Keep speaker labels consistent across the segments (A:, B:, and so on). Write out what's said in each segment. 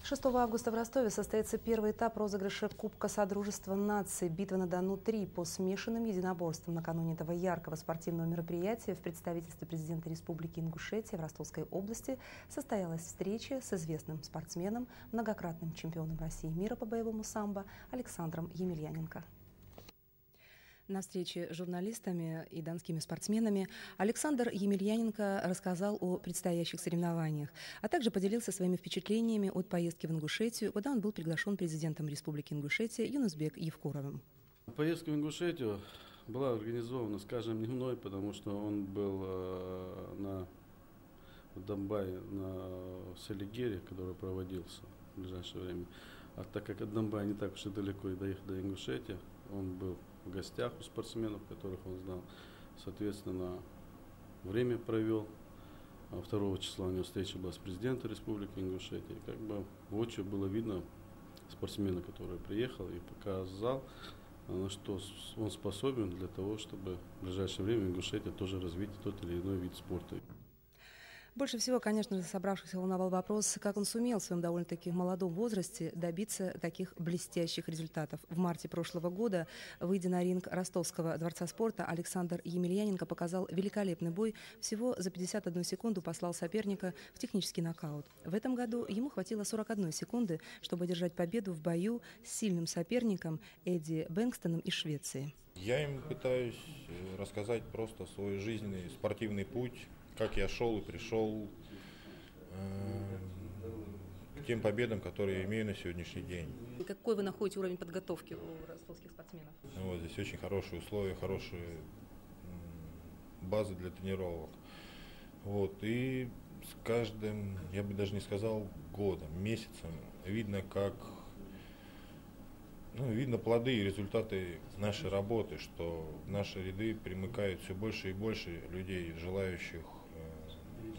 A: 6 августа в Ростове состоится первый этап розыгрыша Кубка Содружества наций «Битва на Дону-3» по смешанным единоборствам. Накануне этого яркого спортивного мероприятия в представительстве президента Республики Ингушетия в Ростовской области состоялась встреча с известным спортсменом, многократным чемпионом России и мира по боевому самбо Александром Емельяненко. На встрече с журналистами и донскими спортсменами Александр Емельяненко рассказал о предстоящих соревнованиях, а также поделился своими впечатлениями от поездки в Ингушетию, куда он был приглашен президентом Республики Ингушетия Юнусбек Евкуровым.
B: Поездка в Ингушетию была организована, скажем, не мной, потому что он был в Домбае, на Селигере, который проводился в ближайшее время. А так как от Домбая не так уж и далеко и доехать до Ингушетии, он был в гостях у спортсменов, которых он знал. Соответственно, время провел. 2 числа у него встреча была с президентом Республики Ингушетия. Как бы воочию было видно спортсмена, который приехал и показал, на что он способен для того, чтобы в ближайшее время Ингушетия тоже развить тот или иной вид спорта.
A: Больше всего, конечно же, собравшихся волновал вопрос, как он сумел в своем довольно-таки молодом возрасте добиться таких блестящих результатов. В марте прошлого года, выйдя на ринг Ростовского дворца спорта, Александр Емельяненко показал великолепный бой. Всего за 51 секунду послал соперника в технический нокаут. В этом году ему хватило 41 секунды, чтобы одержать победу в бою с сильным соперником Эдди Бенгстоном из Швеции.
C: Я им пытаюсь рассказать просто свой жизненный спортивный путь, как я шел и пришел к тем победам, которые я имею на сегодняшний день.
A: И какой вы находите уровень подготовки у ростовских спортсменов?
C: Вот, здесь очень хорошие условия, хорошие базы для тренировок. Вот, и с каждым, я бы даже не сказал годом, месяцем, видно, видно плоды и результаты нашей работы, что в наши ряды примыкают все больше и больше людей, желающих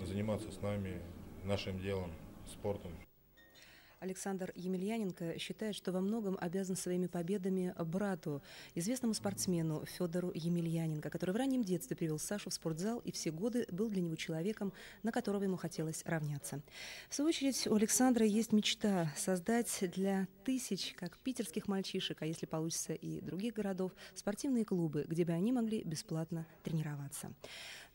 C: заниматься с нами, нашим делом, спортом.
A: Александр Емельяненко считает, что во многом обязан своими победами брату, известному спортсмену Федору Емельяненко, который в раннем детстве привел Сашу в спортзал и все годы был для него человеком, на которого ему хотелось равняться. В свою очередь, у Александра есть мечта создать для тысяч, как питерских мальчишек, а если получится и других городов, спортивные клубы, где бы они могли бесплатно тренироваться.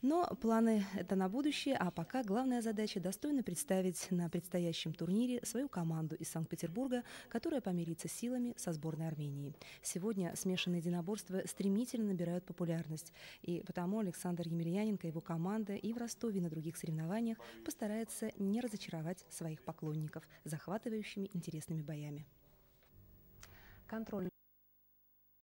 A: Но планы это на будущее, а пока главная задача достойно представить на предстоящем турнире свою команду из Санкт-Петербурга, которая помирится силами со сборной Армении. Сегодня смешанные единоборства стремительно набирают популярность, и потому Александр Емельяненко и его команда и в Ростове, и на других соревнованиях постараются не разочаровать своих поклонников захватывающими интересными боями. Контроль